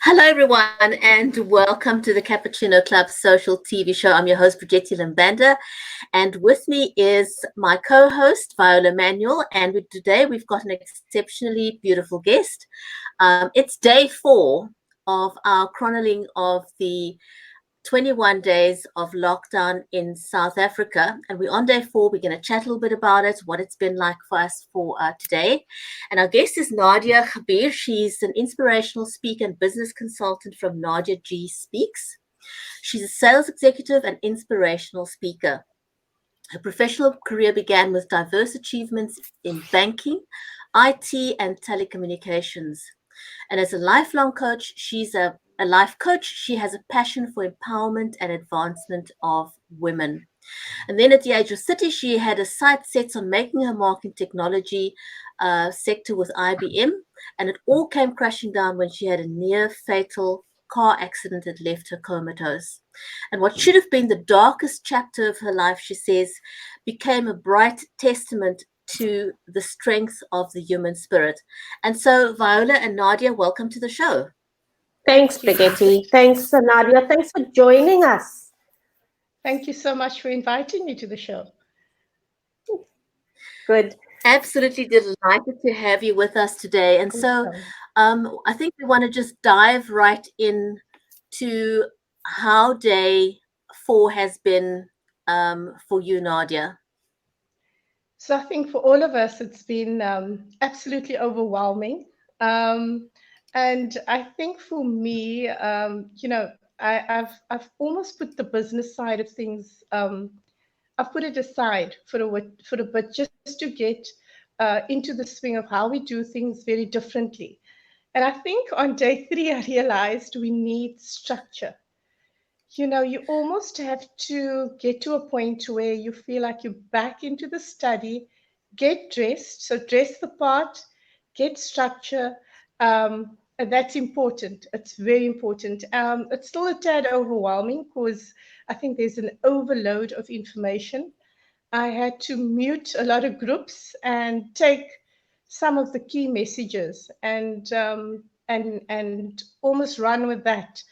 Hello, everyone, and welcome to the Cappuccino Club Social TV show. I'm your host, Brigitte Limbanda, and with me is my co-host, Viola Manuel, and today we've got an exceptionally beautiful guest. It's day 4 of our chronicling of the 21 days of lockdown in South Africa. And we're on day 4. We're going to chat a little bit about it, what it's been like for us for today. And our guest is Nadia Khabir. She's an inspirational speaker and business consultant from Nadia G Speaks. She's a sales executive and inspirational speaker. Her professional career began with diverse achievements in banking, IT, and telecommunications. And as a lifelong coach, she's a life coach. She has a passion for empowerment and advancement of women. And then at the age of 30, she had a sight set on making her mark in technology sector with IBM. And it all came crashing down when she had a near fatal car accident that left her comatose. And what should have been the darkest chapter of her life, she says, became a bright testament to the strength of the human spirit. And so, Viola and Nadia, welcome to the show. Thanks, Brigitte. Thanks, Nadia. Thanks for joining us. Thank you so much for inviting me to the show. Good. Absolutely delighted to have you with us today. And so I think we want to just dive right in to how day 4 has been for you, Nadia. So I think for all of us, it's been absolutely overwhelming. And I think for me, I've almost put the business side of things, I've put it aside for a bit just to get into the swing of how we do things very differently. And I think on day 3, I realized we need structure. You almost have to get to a point where you feel like you're back into the study, get dressed. So dress the part, get structure. And that's important. It's very important. It's still a tad overwhelming because I think there's an overload of information. I had to mute a lot of groups and take some of the key messages and almost run with that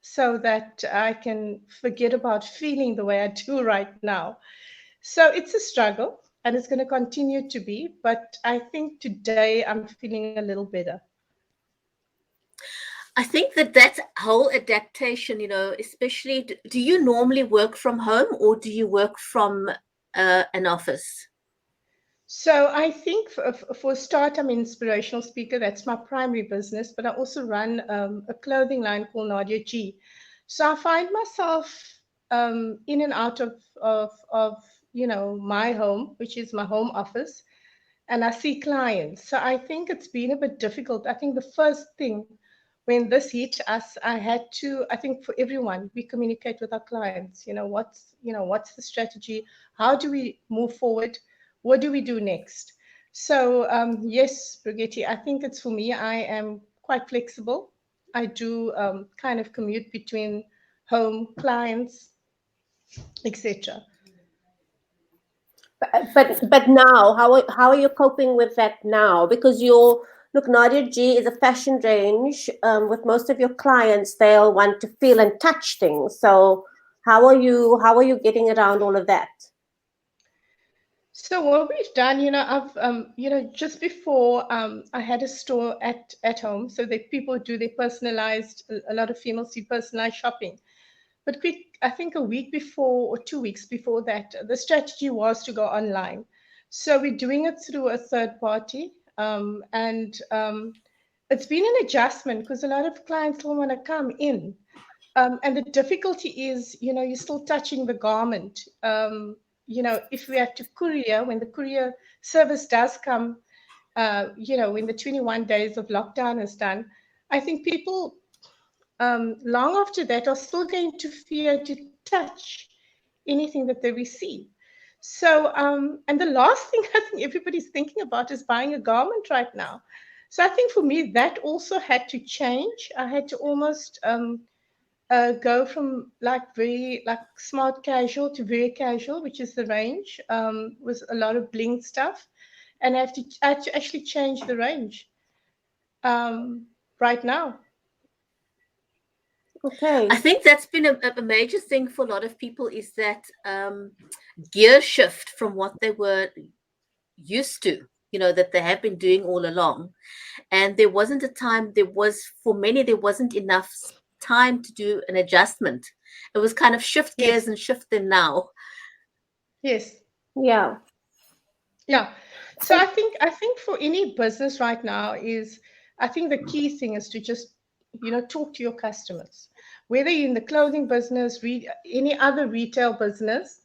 so that I can forget about feeling the way I do right now. So it's a struggle and it's going to continue to be, but I think today I'm feeling a little better. I think that whole adaptation, especially, do you normally work from home or do you work from an office? So I think for a start, I'm an inspirational speaker. That's my primary business, but I also run a clothing line called Nadia G. So I find myself in and out of my home, which is my home office, and I see clients. So I think it's been a bit difficult. I think the first thing when this hit us, I had to, I think for everyone, we communicate with our clients. What's the strategy? How do we move forward? What do we do next? So yes, Brigitte, I think it's for me. I am quite flexible. I do kind of commute between home, clients, etc. But now, how are you coping with that now? Because look, Nadia G is a fashion range. With most of your clients, they'll want to feel and touch things. So how are you getting around all of that? So what we've done, I've, just before I had a store at home, so that people do their personalized, a lot of females do personalized shopping. But I think a week before or 2 weeks before that, the strategy was to go online. So we're doing it through a third party. And it's been an adjustment because a lot of clients don't want to come in. And the difficulty is, you're still touching the garment. If we have to courier, when the courier service does come, when the 21 days of lockdown is done, I think people long after that are still going to fear to touch anything that they receive. So, and the last thing I think everybody's thinking about is buying a garment right now. So I think for me, that also had to change. I had to almost go from very smart casual to very casual, which is the range, with a lot of bling stuff. And I had to actually change the range right now. Okay. I think that's been a major thing for a lot of people, is that gear shift from what they were used to, that they have been doing all along. And there wasn't a time, for many, there wasn't enough time to do an adjustment. It was kind of shift gears Yes. and shift them now. Yes. Yeah. Yeah. So I think for any business right now I think the key thing is to just, talk to your customers. Whether you're in the clothing business, any other retail business,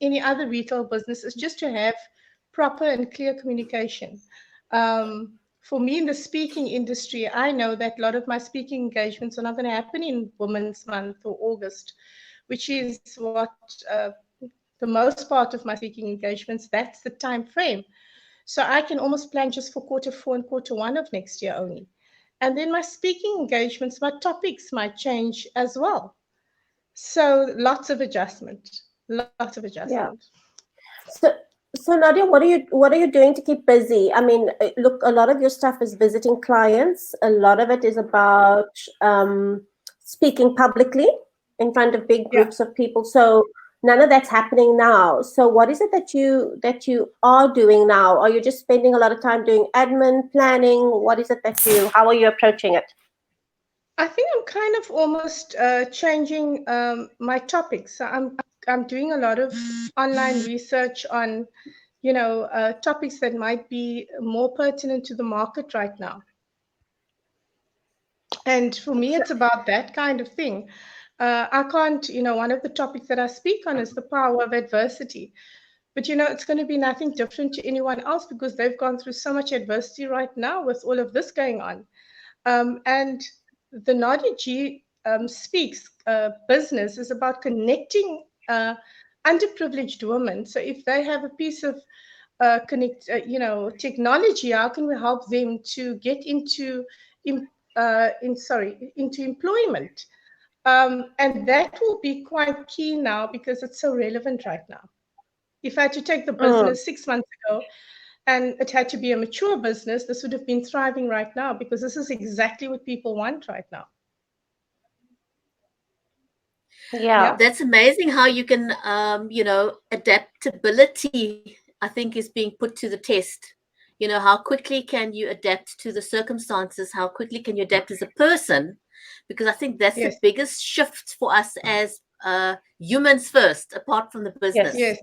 any other retail business, is just to have proper and clear communication. For me in the speaking industry, I know that a lot of my speaking engagements are not going to happen in Women's Month or August, which is what the most part of my speaking engagements, that's the time frame. So I can almost plan just for quarter 4 and quarter 1 of next year only. And then my speaking engagements, my topics might change as well. So lots of adjustment, lots of Yeah. adjustment. So Nadia, what are you doing to keep busy? I mean, look, a lot of your stuff is visiting clients. A lot of it is about speaking publicly in front of big Yeah. groups of people. So none of that's happening now. So what is it that you are doing now? Are you just spending a lot of time doing admin, planning? What is it how are you approaching it? I think I'm kind of almost changing my topics. So I'm doing a lot of online research on, topics that might be more pertinent to the market right now. And for me, it's about that kind of thing. I can't, one of the topics that I speak on is the power of adversity. But, it's going to be nothing different to anyone else because they've gone through so much adversity right now with all of this going on. And the Nadia G Speaks business is about connecting underprivileged women. So if they have a piece of technology, how can we help them to get into employment? And that will be quite key now because it's so relevant right now. If I had to take the business 6 months ago and it had to be a mature business, this would have been thriving right now because this is exactly what people want right now. Yeah. That's amazing how you can, adaptability, I think, is being put to the test. How quickly can you adapt to the circumstances? How quickly can you adapt as a person? Because I think that's the Yes. biggest shift for us as humans first, apart from the business. Yes.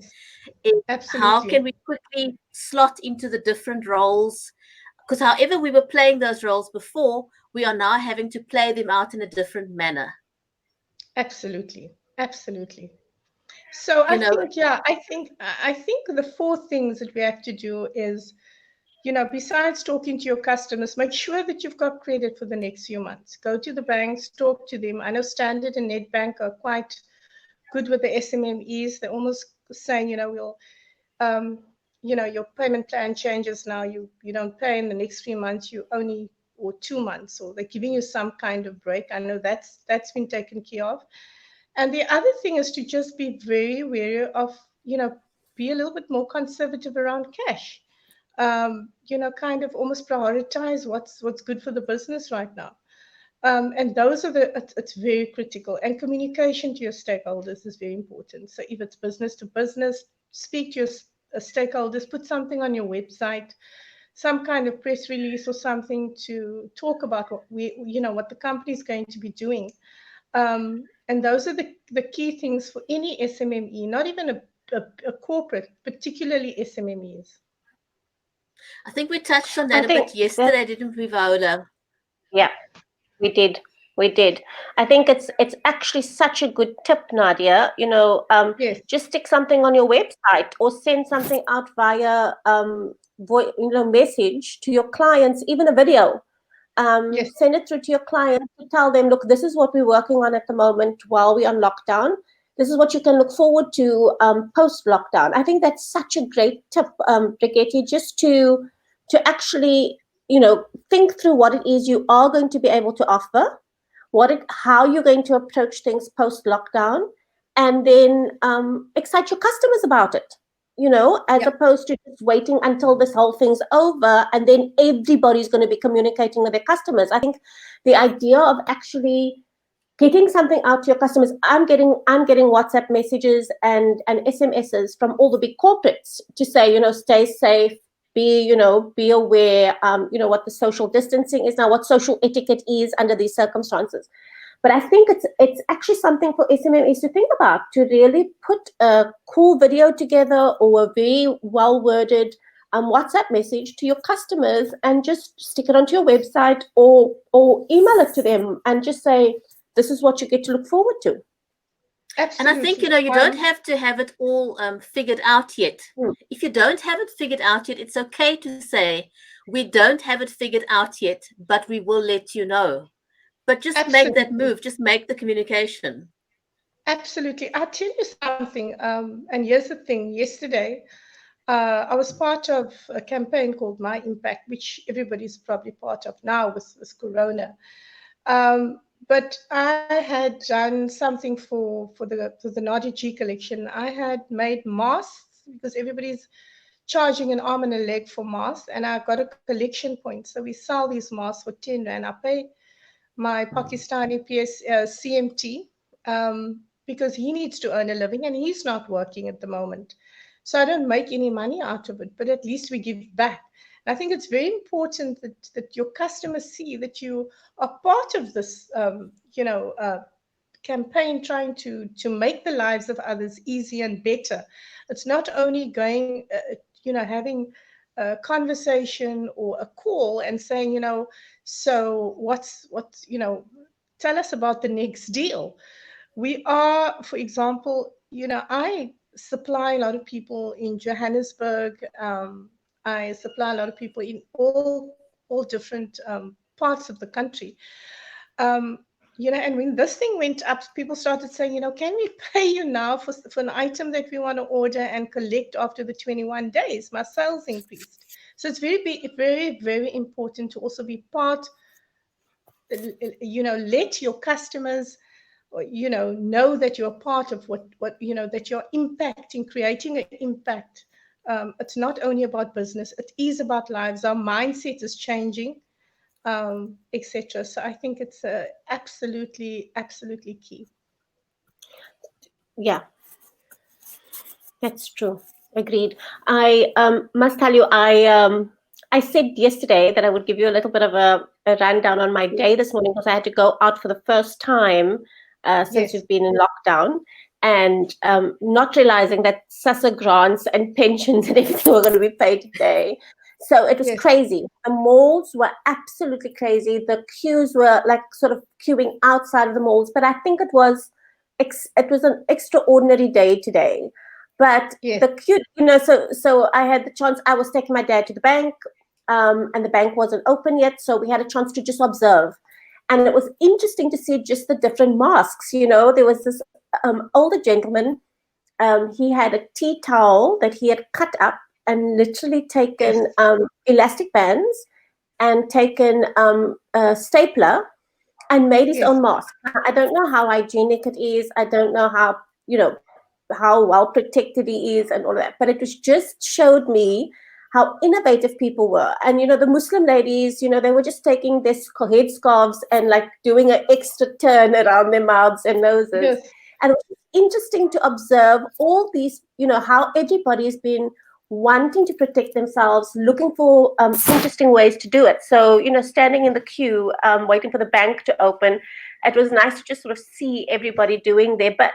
Is Absolutely. how can we quickly slot into the different roles? Because however we were playing those roles before, we are now having to play them out in a different manner. Absolutely. Absolutely. So I think the 4 things that we have to do is, besides talking to your customers, make sure that you've got credit for the next few months. Go to the banks, talk to them. I know Standard and Nedbank are quite good with the SMMEs. They're almost saying, we'll, your payment plan changes now. You don't pay in the next 3 months. Or 2 months, or they're giving you some kind of break. I know that's been taken care of. And the other thing is to just be very wary of, be a little bit more conservative around cash. Kind of almost prioritize what's good for the business right now. And those are it's very critical. And communication to your stakeholders is very important. So if it's business to business, speak to your stakeholders, put something on your website, some kind of press release or something to talk about what what the company is going to be doing. And those are the key things for any SMME, not even a corporate, particularly SMMEs. I think we touched on that a bit yesterday, didn't we, Viola? Yeah, we did. We did. I think it's actually such a good tip, Nadia. Yes. Just stick something on your website or send something out via message to your clients, even a video. Yes. Send it through to your clients to tell them, look, this is what we're working on at the moment while we're on lockdown. This is what you can look forward to post-lockdown. I think that's such a great tip, Brigitte, just to actually, think through what it is you are going to be able to offer, how you're going to approach things post-lockdown, and then excite your customers about it. As opposed to just waiting until this whole thing's over and then everybody's going to be communicating with their customers. I think the idea of actually getting something out to your customers. I'm getting WhatsApp messages and SMSs from all the big corporates to say, stay safe, be aware, what the social distancing is now, what social etiquette is under these circumstances. But I think it's actually something for SMMEs to think about, to really put a cool video together or a very well-worded WhatsApp message to your customers and just stick it onto your website or email it to them and just say, this is what you get to look forward to. Absolutely. And I think, you don't have to have it all figured out yet. If you don't have it figured out yet, it's okay to say, we don't have it figured out yet, but we will let you know. But just Absolutely. make that move, just make the communication. Absolutely. I'll tell you something. And here's the thing. Yesterday, I was part of a campaign called My Impact, which everybody's probably part of now with Corona. But I had done something for the Naughty G collection. I had made masks because everybody's charging an arm and a leg for masks, and I got a collection point. So we sell these masks for 10 Rand. I pay my Pakistani CMT because he needs to earn a living and he's not working at the moment. So I don't make any money out of it, but at least we give back. And I think it's very important that your customers see that you are part of this, campaign trying to make the lives of others easier and better. It's not only going, having a conversation or a call and saying, so what's tell us about the next deal. We are, for example, I supply a lot of people in Johannesburg. I supply a lot of people in all different parts of the country. And when this thing went up, people started saying, can we pay you now for an item that we want to order and collect after the 21 days? My sales increased. So it's very, very, very important to also be part, let your customers, know that you're part of what that you're impacting, creating an impact. It's not only about business, it is about lives. Our mindset is changing, etc. So I think it's absolutely key. Yeah, that's true. Agreed. I must tell you, I said yesterday that I would give you a little bit of a rundown on my day this morning because I had to go out for the first time since we've been in lockdown, and not realizing that SASSA grants and pensions and everything were going to be paid today. So it was crazy. The malls were absolutely crazy. The queues were like sort of queuing outside of the malls. But I think it was an extraordinary day today. But the queue, so I had the chance. I was taking my dad to the bank, and the bank wasn't open yet. So we had a chance to just observe. And it was interesting to see just the different masks. There was this older gentleman. He had a tea towel that he had cut up and literally taken elastic bands and taken a stapler and made his own mask. I don't know how hygienic it is. I don't know how well protected he is and all of that. But it was just showed me how innovative people were. And, the Muslim ladies, they were just taking their headscarves and like doing an extra turn around their mouths and noses. Yes. And it was interesting to observe all these, how everybody's been wanting to protect themselves, looking for interesting ways to do it. So, standing in the queue, waiting for the bank to open, it was nice to just sort of see everybody doing their bit.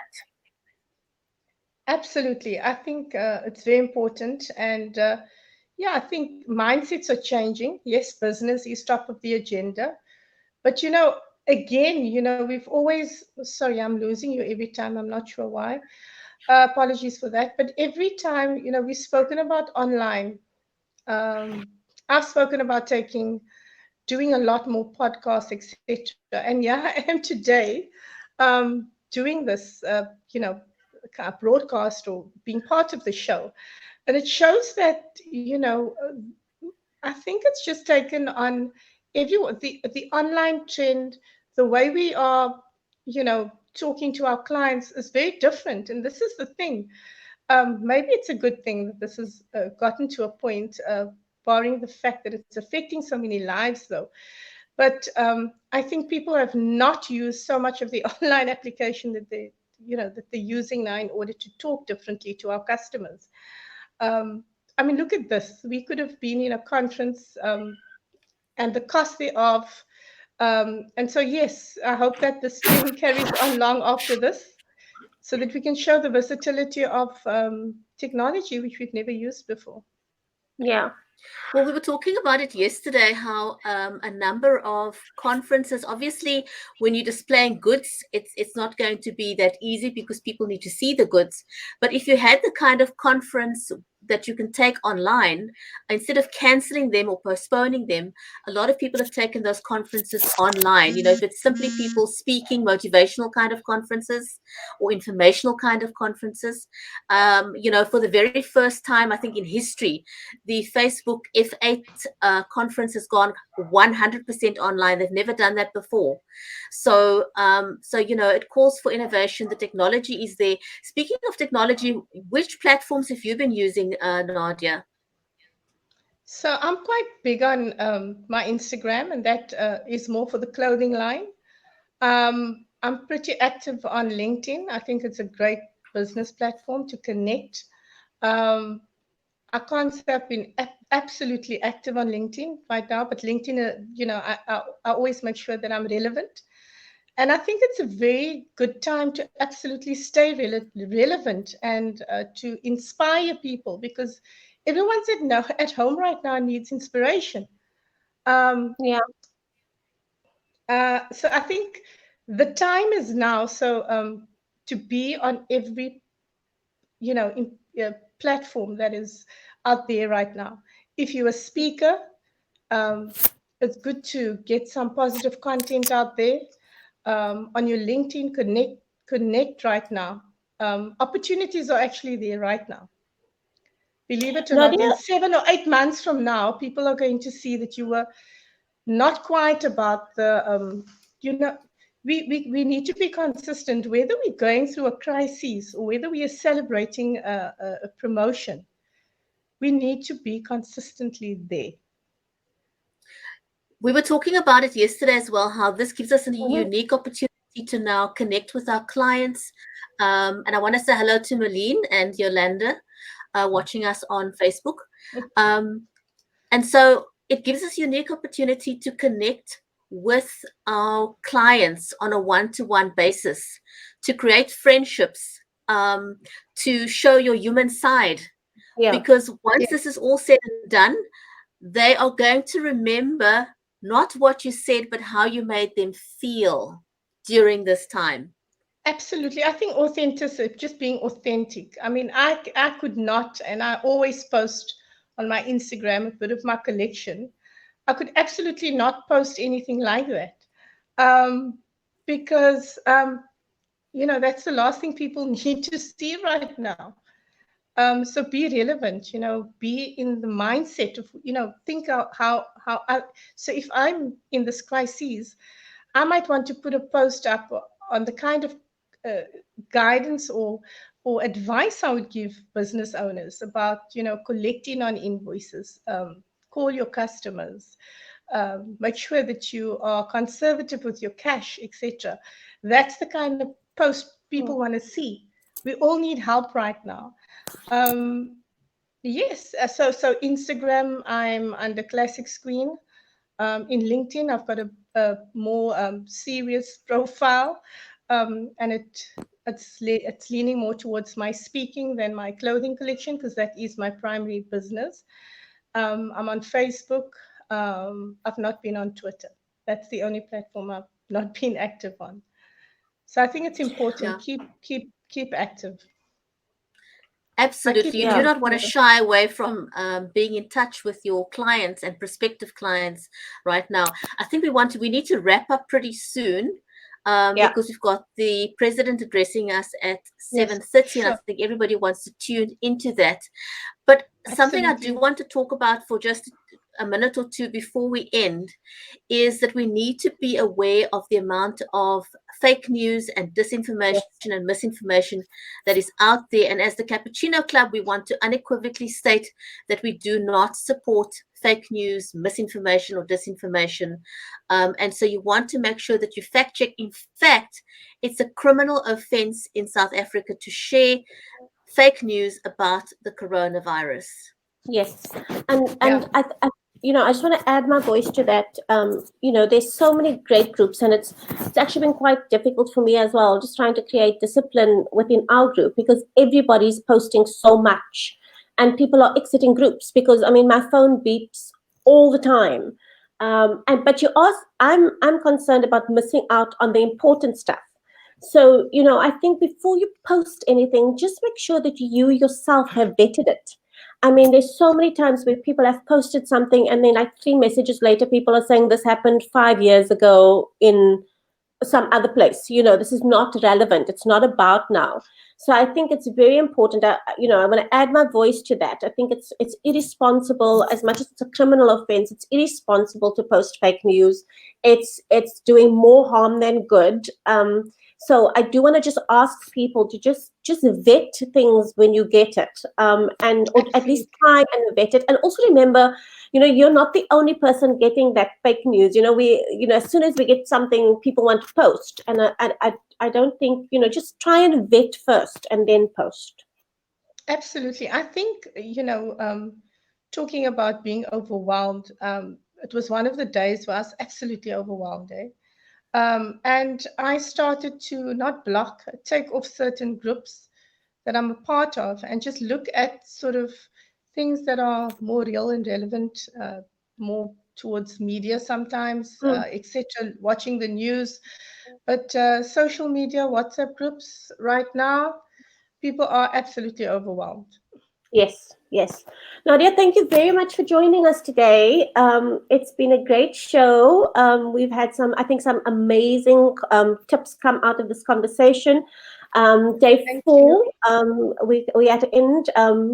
Absolutely. I think it's very important. And I think mindsets are changing. Yes, business is top of the agenda. But, again, we've always, sorry, I'm losing you every time. I'm not sure why. Apologies for that. But every time, we've spoken about online. I've spoken about doing a lot more podcasts, etc. And I am today doing this, broadcast or being part of the show. And it shows that, I think it's just taken on the online trend, the way we are, talking to our clients is very different. And this is the thing. Maybe it's a good thing that this has gotten to a point, barring the fact that it's affecting so many lives, though. But I think people have not used so much of the online application that that they're using now in order to talk differently to our customers. I mean, look at this. We could have been in a conference and the cost thereof. And so, yes, I hope that this stream carries on long after this so that we can show the versatility of technology, which we've never used before. Yeah. Well, we were talking about it yesterday, how a number of conferences, obviously, when you're displaying goods, it's not going to be that easy because people need to see the goods. But if you had the kind of conference that you can take online, instead of canceling them or postponing them, a lot of people have taken those conferences online. You know, if it's simply people speaking, motivational kind of conferences or informational kind of conferences, you know, for the very first time, I think in history, the Facebook F8 conference has gone 100% online. They've never done that before. So, so you know, it calls for innovation. The technology is there. Speaking of technology, which platforms have you been using, Nadia? So I'm quite big on my Instagram, and that is more for the clothing line. I'm pretty active on LinkedIn. I think it's a great business platform to connect. I can't say I've been absolutely active on LinkedIn right now, but LinkedIn, you know, I always make sure that I'm relevant. And I think it's a very good time to absolutely stay relevant and to inspire people, because everyone's at home right now needs inspiration. Yeah. So I think the time is now. So to be on every, you know, platform that is out there right now. If you're a speaker, it's good to get some positive content out there. On your LinkedIn, connect right now. Opportunities are actually there right now. Believe it or not, in Nadia, 7 or 8 months from now, people are going to see that you were not quite about the, you know, we need to be consistent, whether we're going through a crisis or whether we are celebrating a promotion. We need to be consistently there. We were talking about it yesterday as well, how this gives us a mhm. unique opportunity to now connect with our clients. And I want to say hello to Malene and Yolanda watching us on Facebook. And so it gives us a unique opportunity to connect with our clients on a one-to-one basis, to create friendships, to show your human side. Yeah. Because once this is all said and done, they are going to remember not what you said, but how you made them feel during this time. Absolutely. I think authenticity, just being authentic. I mean, I could not, and I always post on my Instagram a bit of my collection. I could absolutely not post anything like that. Because, you know, that's the last thing people need to see right now. So be relevant, you know, be in the mindset of, you know, think so if I'm in this crisis, I might want to put a post up on the kind of guidance or advice I would give business owners about, you know, collecting on invoices, call your customers, make sure that you are conservative with your cash, etc. That's the kind of post people want to see. We all need help right now. Yes, so Instagram, I'm under Classic Screen. In LinkedIn, I've got a more serious profile, and it's leaning more towards my speaking than my clothing collection, because that is my primary business. I'm on Facebook. I've not been on Twitter. That's the only platform I've not been active on. So I think it's important. Yeah. Keep active. Absolutely. You do not want to shy away from being in touch with your clients and prospective clients right now. I think we need to wrap up pretty soon because we've got the president addressing us at 7:30, and I think everybody wants to tune into that. But something I do want to talk about for just a minute or two before we end is that we need to be aware of the amount of fake news and disinformation and misinformation that is out there. And as the Cappuccino Club, we want to unequivocally state that we do not support fake news, misinformation, or disinformation. And so you want to make sure that you fact check. In fact, it's a criminal offense in South Africa to share fake news about the coronavirus. Yes, and I just want to add my voice to that. There's so many great groups, and it's actually been quite difficult for me as well, just trying to create discipline within our group, because everybody's posting so much, and people are exiting groups because my phone beeps all the time. But I'm concerned about missing out on the important stuff. So I think before you post anything, just make sure that you yourself have vetted it. There's so many times where people have posted something and then like 3 messages later, people are saying this happened 5 years ago in some other place. This is not relevant. It's not about now. So I think it's very important. I'm going to add my voice to that. I think it's irresponsible. As much as it's a criminal offense, it's irresponsible to post fake news. It's doing more harm than good. So I do want to just ask people to just vet things when you get it, or at least try and vet it. And also remember, you're not the only person getting that fake news. As soon as we get something, people want to post, and I don't think, just try and vet first and then post. Absolutely. I think, talking about being overwhelmed, it was one of the days where I was absolutely overwhelmed. And I started to not block, take off certain groups that I'm a part of, and just look at sort of things that are more real and relevant, more towards media sometimes, etc., watching the news. But social media, WhatsApp groups, right now, people are absolutely overwhelmed. Yes. Nadia, thank you very much for joining us today. It's been a great show. We've had some amazing tips come out of this conversation. Day 4, we at the end.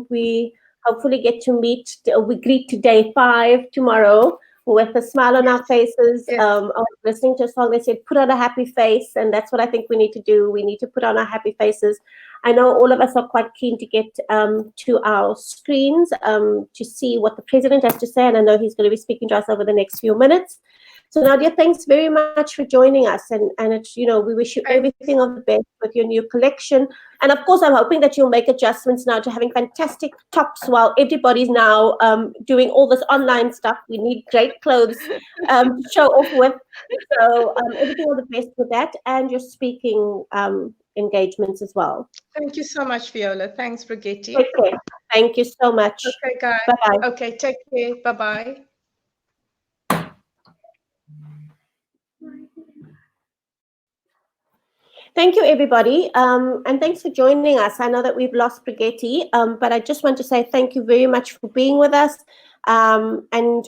We hopefully get to we greet to day 5 tomorrow with a smile on our faces. Yes. I was listening to a song that said, put on a happy face. And that's what I think we need to do. We need to put on our happy faces. I know all of us are quite keen to get to our screens to see what the president has to say. And I know he's going to be speaking to us over the next few minutes. So Nadia, thanks very much for joining us. And it's, we wish you everything of the best with your new collection. And of course, I'm hoping that you'll make adjustments now to having fantastic tops while everybody's now doing all this online stuff. We need great clothes to show off with. So everything of the best with that and your speaking engagements as well. Thank you so much, Viola. Thanks, Brigitte. Okay. Thank you so much. Okay, guys. Bye-bye. Okay, take care. Bye-bye. Thank you, everybody. And thanks for joining us. I know that we've lost Brigitte, but I just want to say thank you very much for being with us. Everything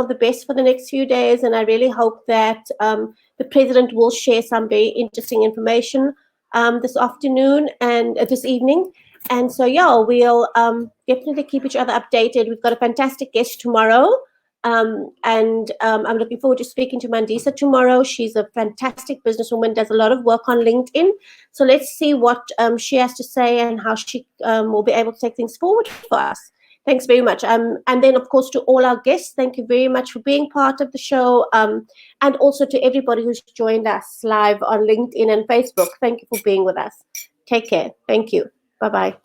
of the best for the next few days. And I really hope that the president will share some very interesting information this afternoon and this evening. And so, we'll definitely keep each other updated. We've got a fantastic guest tomorrow. I'm looking forward to speaking to Mandisa tomorrow. She's a fantastic businesswoman, does a lot of work on LinkedIn. So let's see what she has to say and how she will be able to take things forward for us. Thanks very much. And then, of course, to all our guests, thank you very much for being part of the show. And also to everybody who's joined us live on LinkedIn and Facebook. Thank you for being with us. Take care. Thank you. Bye-bye.